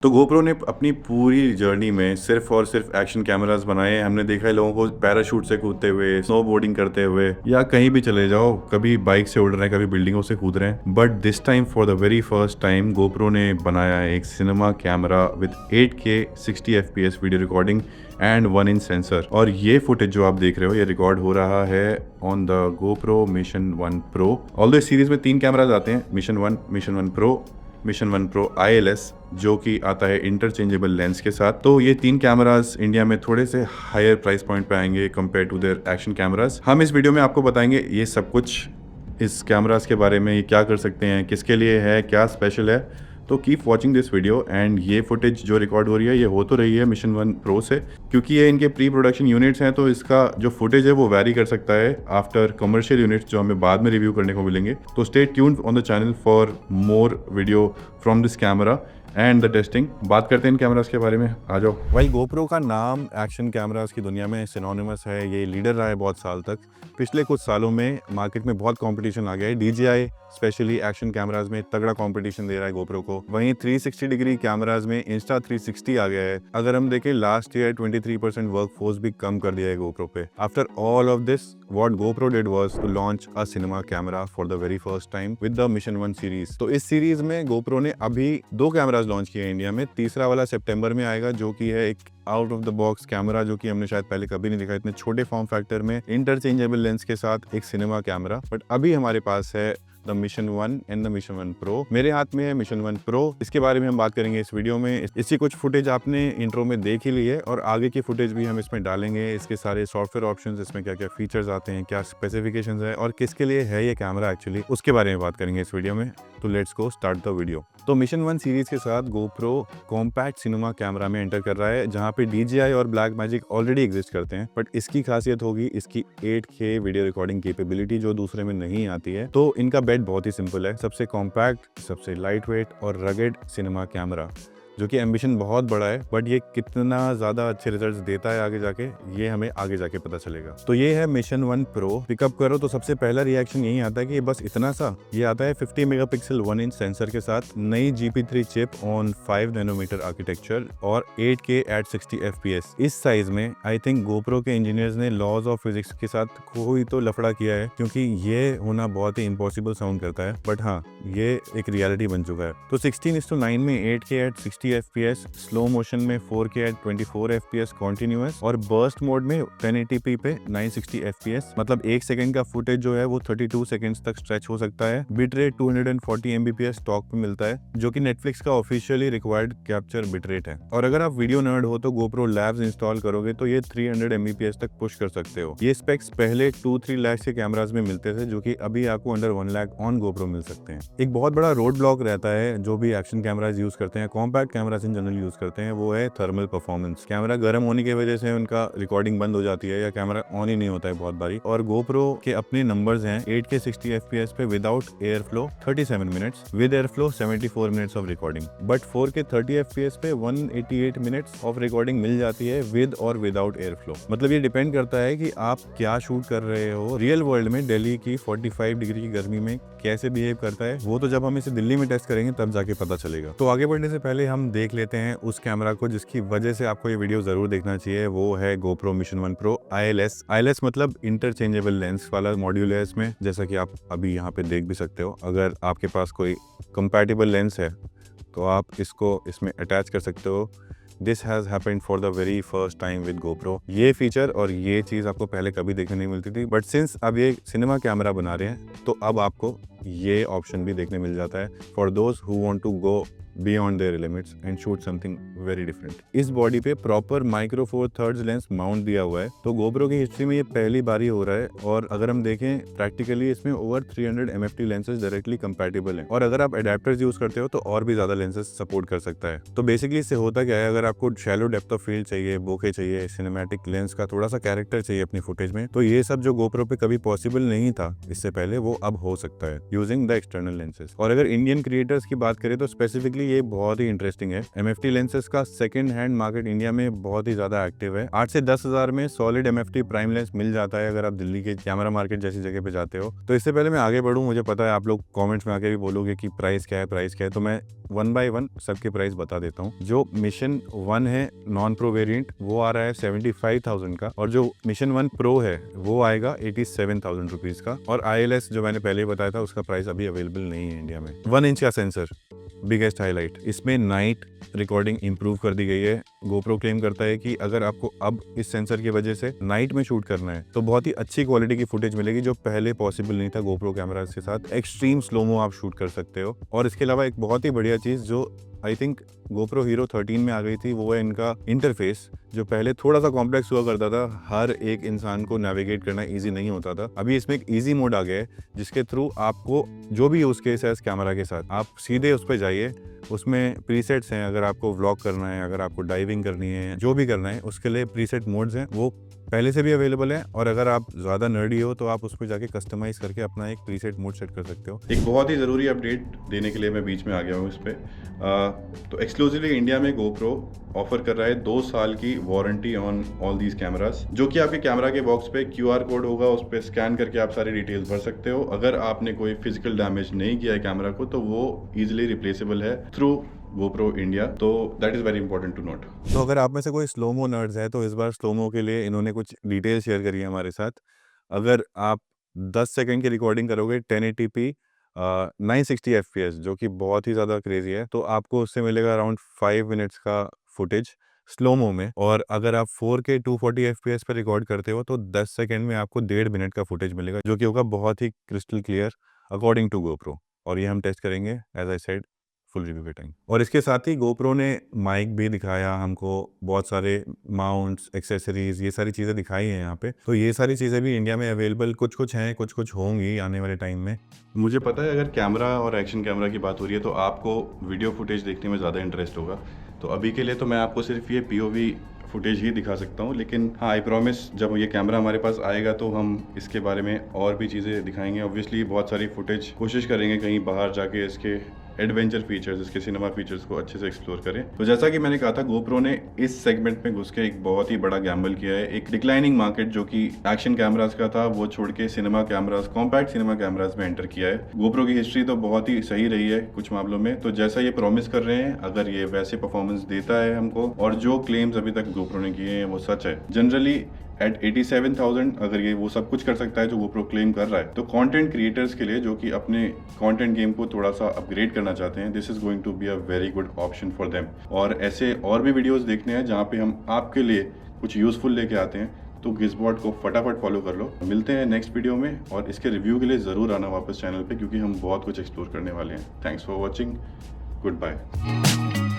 तो GoPro ने अपनी पूरी जर्नी में सिर्फ और सिर्फ एक्शन कैमरास बनाए हैं। हमने देखा है लोगों को पैराशूट से कूदते हुए, स्नोबोर्डिंग करते हुए, या कहीं भी चले जाओ, कभी बाइक से उड़ रहे हैं, कभी बिल्डिंगों से कूद रहे हैं। But this time for the very first time GoPro ने बनाया है एक cinema camera with 8K 60 FPS video recording and 1-inch sensor. और ये फुटेज जो आप देख रहे हो ये रिकॉर्ड हो रहा है on the GoPro Mission 1 Pro। Although इस सीरीज में 3 कैमराज आते हैं, Mission 1, Mission 1 Pro, Mission 1 Pro ILS, जो कि आता है इंटरचेंजेबल लेंस के साथ। तो ये 3 कैमरास इंडिया में थोड़े से हायर प्राइस पॉइंट पे आएंगे compare to their action cameras. हम इस वीडियो में आपको बताएंगे ये सब कुछ, इस कैमरास के बारे में, ये क्या कर सकते हैं, किसके लिए है, क्या स्पेशल है। तो keep watching this video. And ये फुटेज जो रिकॉर्ड हो रही है ये हो तो रही है Mission 1 Pro से, क्योंकि ये इनके प्री प्रोडक्शन यूनिट्स हैं, तो इसका जो फुटेज है वो वैरी कर सकता है आफ्टर कमर्शियल यूनिट्स जो हमें बाद में रिव्यू करने को मिलेंगे। तो stay tuned on the channel for more video from this camera and the testing. बात करते हैं इन कैमरास के बारे में, आ जाओ। भाई GoPro का नाम एक्शन कैमरास की दुनिया में सिनोनिमस है, ये लीडर रहा है बहुत साल तक। पिछले कुछ सालों में मार्केट में बहुत कंपटीशन आ गया है। DJI स्पेशली एक्शन कैमराज में तगड़ा कंपटीशन दे रहा है GoPro को। वहीं 360 डिग्री कैमराज में Insta360 आ गया है। अगर हम देखें लास्ट ईयर 23% वर्कफोर्स भी कम कर दिया है GoPro पे। After all of this what GoPro did was to launch a cinema camera for the very first time with the Mission 1 series. तो इस सीरीज में GoPro ने अभी 2 कैमराज लॉन्च किए हैं इंडिया में। तीसरा वाला सितंबर में आएगा, जो कि है एक out of the box camera, जो कि हमने शायद पहले कभी नहीं देखा इतने छोटे फॉर्म फैक्टर में इंटरचेंजेबल लेंस के साथ एक सिनेमा कैमरा। बट अभी हमारे पास है the Mission 1 and the Mission 1 Pro। मेरे हाथ में है Mission 1 Pro। इसके बारे में हम बात करेंगे इस वीडियो में। इसकी कुछ फुटेज आपने इंट्रो में देख ही ली है और आगे की फुटेज भी हम इसमें डालेंगे। इसके सारे सॉफ्टवेयर ऑप्शंस, इसमें क्या क्या फीचर्स आते हैं, क्या स्पेसिफिकेशंस है और किसके लिए है ये कैमरा एक्चुअली, उसके बारे में बात करेंगे इस वीडियो में। तो let's go start the video. तो Mission 1 सीरीज के साथ GoPro कॉम्पैक्ट सिनेमा कैमरा में एंटर कर रहा है, जहां पे DJI और Blackmagic ऑलरेडी एग्जिस्ट करते हैं। बट इसकी खासियत होगी इसकी 8K वीडियो रिकॉर्डिंग कैपेबिलिटी, जो दूसरे में नहीं आती है। तो इनका बेट बहुत ही सिंपल है, सबसे कॉम्पैक्ट, सबसे लाइट वेट और रगेड सिनेमा कैमरा, जो कि एम्बिशन बहुत बड़ा है। बट ये कितना ज़्यादा अच्छे रिजल्ट्स देता है आगे जाके, ये हमें आगे जाके पता चलेगा। तो ये है Mission 1 Pro। पिकअप करो तो सबसे पहला रिएक्शन यही आता है कि बस इतना सा। ये आता है 50 मेगापिक्सल 1-inch सेंसर के साथ, नई GP3 chip on 5 nanometre architecture और 8K at 60 FPS। इस साइज में आई थिंक GoPro के इंजीनियर्स ने लॉज ऑफ फिजिक्स के साथ कोई तो लफड़ा किया है, क्योंकि ये होना बहुत ही इम्पॉसिबल साउंड करता है। बट हाँ, ये एक रियलिटी बन चुका है। तो 16:9 में 8K at 60 FPS, slow motion में 4K at 24 FPS कॉन्टिन्यूअस और बर्स्ट मोड में 1080p पे 960 FPS। मतलब 1 सेकंड का फुटेज जो है वो 32 सेकंड्स तक स्ट्रेच हो सकता है। बिट रेट 240 Mbps स्टॉक पे मिलता है, जो कि नेटफ्लिक्स का officially required capture bit rate है। और अगर आप वीडियो नर्ड हो तो GoPro Labs इंस्टॉल करोगे तो ये 300 Mbps तक पुश कर सकते हो। ये स्पेक्स पहले 2-3 लाख के कैमराज में मिलते थे, जो कि अभी आपको अंडर 1 लाख ऑन GoPro मिल सकते हैं। एक बहुत बड़ा रोड ब्लॉक रहता है जो भी एक्शन कैमराज यूज करते हैं, compact cameras in general use करते हैं, वो है थर्मल परफॉर्मेंस। कैमरा गर्म होने की वजह से उनका रिकॉर्डिंग बंद हो जाती है या कैमरा ऑन ही नहीं होता है बहुत बारी। और GoPro के अपने नंबर्स हैं 8K 60 FPS पे without air flow 37 minutes, with air flow 74 minutes of recording. But 4K 30 FPS पे 188 मिनट्स ऑफ रिकॉर्डिंग मिल जाती है विद और विदाउट एयर फ्लो। मतलब ये डिपेंड करता है कि आप क्या शूट कर रहे हो। रियल वर्ल्ड में दिल्ली की 45 डिग्री की गर्मी में कैसे बिहेव करता है, वो तो जब हम इसे दिल्ली में टेस्ट करेंगे तब जाके पता चलेगा। तो आगे बढ़ने से पहले हम देख लेते हैं उस कैमरा को जिसकी वजह से आपको ये वीडियो जरूर देखना चाहिए। वो है GoPro Mission 1 Pro ILS। ILS मतलब इंटरचेंजेबल लेंस वाला मॉड्यूल है इसमें, जैसा कि आप अभी यहाँ पे देख भी सकते हो। अगर आपके पास कोई कंपैटिबल लेंस है तो आप इसको इसमें अटैच कर सकते हो। This has happened for the very first time with GoPro। ये फीचर और ये चीज़ आपको पहले कभी देखने नहीं मिलती थी, बट सिंस अब ये सिनेमा कैमरा बना रहे हैं तो अब आपको ये ऑप्शन भी देखने मिल जाता है for those who want to go beyond their limits and shoot something very different। इस बॉडी पे प्रॉपर माइक्रो 4/3 लेंस माउंट दिया हुआ है। तो GoPro की हिस्ट्री में ये पहली बारी हो रहा है। और अगर हम देखें प्रैक्टिकली इसमें over 300 MFT lenses directly compatible हैं। और अगर आप एडेप्टर्स यूज करते हो तो और भी ज्यादा लेंसेज सपोर्ट कर सकता है। तो बेसिकली इससे होता क्या है, अगर आपको शैलो डेप्थ ऑफ फील्ड चाहिए, बोके चाहिए, सिनेमैटिक लेंस का थोड़ा सा कैरेक्टर चाहिए अपनी फुटेज में, तो ये सब जो GoPro पे कभी पॉसिबल नहीं था इससे पहले, वो अब हो सकता है। Using the external lenses. और अगर इंडियन क्रिएटर्स की बात करें तो स्पेसिफिकली ये बहुत ही इंटरेस्टिंग है। एमएफटी लेंसेज का सेकंड हैंड मार्केट इंडिया में बहुत ही ज्यादा एक्टिव है। 8 से 10 हजार में सॉलिड एमएफटी प्राइम लेंस मिल जाता है अगर आप दिल्ली के कैमरा मार्केट जैसी जगह पे जाते हो। तो इससे पहले मैं आगे बढ़ूँ, मुझे पता है आप लोग कॉमेंट्स में आके भी बोलोगे कि प्राइस क्या है, तो मैं 1 by 1 सबके प्राइस बता देता हूँ। जो मिशन 1 है नॉन प्रो वेरिएंट वो आ रहा है 75,000 का, और जो मिशन 1 प्रो है वो आएगा 87,000 रुपीज का। और ILS जो मैंने पहले ही बताया था उसका प्राइस अभी अवेलेबल नहीं है इंडिया में। 1 इंच का सेंसर, बिगेस्ट हाईलाइट, इसमें नाइट रिकॉर्डिंग इंप्रूव कर दी गई है। GoPro क्लेम करता है कि अगर आपको अब इस सेंसर की वजह से नाइट में शूट करना है तो बहुत ही अच्छी क्वालिटी की फुटेज मिलेगी जो पहले पॉसिबल नहीं था GoPro कैमरास के साथ। एक्सट्रीम स्लोमो आप शूट कर सकते हो। और इसके अलावा एक बहुत ही बढ़िया चीज जो आई थिंक GoPro Hero 13 में आ गई थी वो है इनका इंटरफेस, जो पहले थोड़ा सा कॉम्प्लेक्स हुआ करता था, हर एक इंसान को नेविगेट करना इजी नहीं होता था। अभी इसमें एक इजी मोड आ गया है जिसके थ्रू आपको जो भी यूज केस है इस कैमरा के साथ आप सीधे उस पर जाइए, उसमें प्रीसेट्स हैं। अगर आपको व्लॉग करना है, अगर आपको डाइविंग करनी है, जो भी करना है उसके लिए प्रीसेट मोड्स हैं, वो पहले से भी अवेलेबल है। और अगर आप ज़्यादा नर्डी हो तो आप उस पर जाके कस्टमाइज करके अपना एक प्रीसेट मोड सेट कर सकते हो। एक बहुत ही ज़रूरी अपडेट देने के लिए मैं बीच में आ गया हूँ इस पर। तो एक्सक्लूसिवली इंडिया में GoPro ऑफर कर रहा है 2 साल की warranty on all these cameras, जो कि आपके कैमरा के बॉक्स पे QR कोड होगा, उस पर स्कैन करके आप सारी डिटेल्स भर सकते हो। अगर आपने कोई फिजिकल डैमेज नहीं किया है कैमरा को तो वो इजीली रिप्लेसेबल है थ्रू GoPro इंडिया। तो that is very important to note. तो अगर आप में से कोई स्लोमो नर्ड्स है तो इस बार स्लोमो के लिए इन्होंने कुछ डिटेल शेयर करी है हमारे साथ। अगर आप 10 सेकंड की रिकॉर्डिंग करोगे 1080p 960 FPS, जो कि बहुत ही ज़्यादा क्रेजी है, तो आपको उससे मिलेगा अराउंड 5 मिनट्स का फुटेज स्लोमो में। और अगर आप 4K 240 FPS पर रिकॉर्ड करते हो तो 10 सेकंड में आपको 1.5 मिनट का फुटेज मिलेगा, जो कि होगा बहुत ही crystal clear according to GoPro। और ये हम टेस्ट करेंगे as I said full review के टाइम। और इसके साथ ही GoPro ने माइक भी दिखाया हमको, बहुत सारे माउंट्स, एक्सेसरीज, ये सारी चीज़ें दिखाई हैं यहाँ पे। तो ये सारी चीज़ें भी इंडिया में अवेलेबल कुछ हैं, कुछ होंगी आने वाले टाइम में। मुझे पता है अगर कैमरा और एक्शन कैमरा की बात हो रही है तो आपको वीडियो फुटेज देखने में ज़्यादा इंटरेस्ट होगा। तो अभी के लिए तो मैं आपको सिर्फ ये POV फुटेज ही दिखा सकता हूँ, लेकिन हाँ आई प्रॉमिस जब ये कैमरा हमारे पास आएगा तो हम इसके बारे में और भी चीज़ें दिखाएंगे। ऑब्वियसली बहुत सारी फुटेज कोशिश करेंगे कहीं बाहर जाके इसके एडवेंचर फीचर्स, इसके सिनेमा फीचर्स को अच्छे से एक्सप्लोर करें। तो जैसा कि मैंने कहा था GoPro ने इस सेगमेंट में घुस के एक बहुत ही बड़ा गैम्बल किया है। एक डिक्लाइनिंग मार्केट जो कि एक्शन कैमरास का था वो छोड़ के cinema cameras, compact cinema cameras में एंटर किया है। GoPro की हिस्ट्री तो बहुत ही सही रही है कुछ मामलों में। तो जैसा ये प्रॉमिस कर रहे हैं, अगर ये वैसे परफॉर्मेंस देता है हमको और जो क्लेम्स अभी तक GoPro ने किए हैं वो सच है, जनरली एट 87,000 अगर ये वो सब कुछ कर सकता है जो GoPro क्लेम कर रहा है, तो कंटेंट क्रिएटर्स के लिए जो कि अपने कंटेंट गेम को थोड़ा सा अपग्रेड करना चाहते हैं, this is going to be a very good option for them. और ऐसे और भी वीडियोस देखने हैं जहाँ पे हम आपके लिए कुछ यूजफुल लेके आते हैं, तो गिज़बॉट को फटाफट फॉलो कर लो। मिलते हैं नेक्स्ट वीडियो में, और इसके रिव्यू के लिए ज़रूर आना वापस चैनल पे, क्योंकि हम बहुत कुछ एक्सप्लोर करने वाले हैं। Thanks for watching, good bye.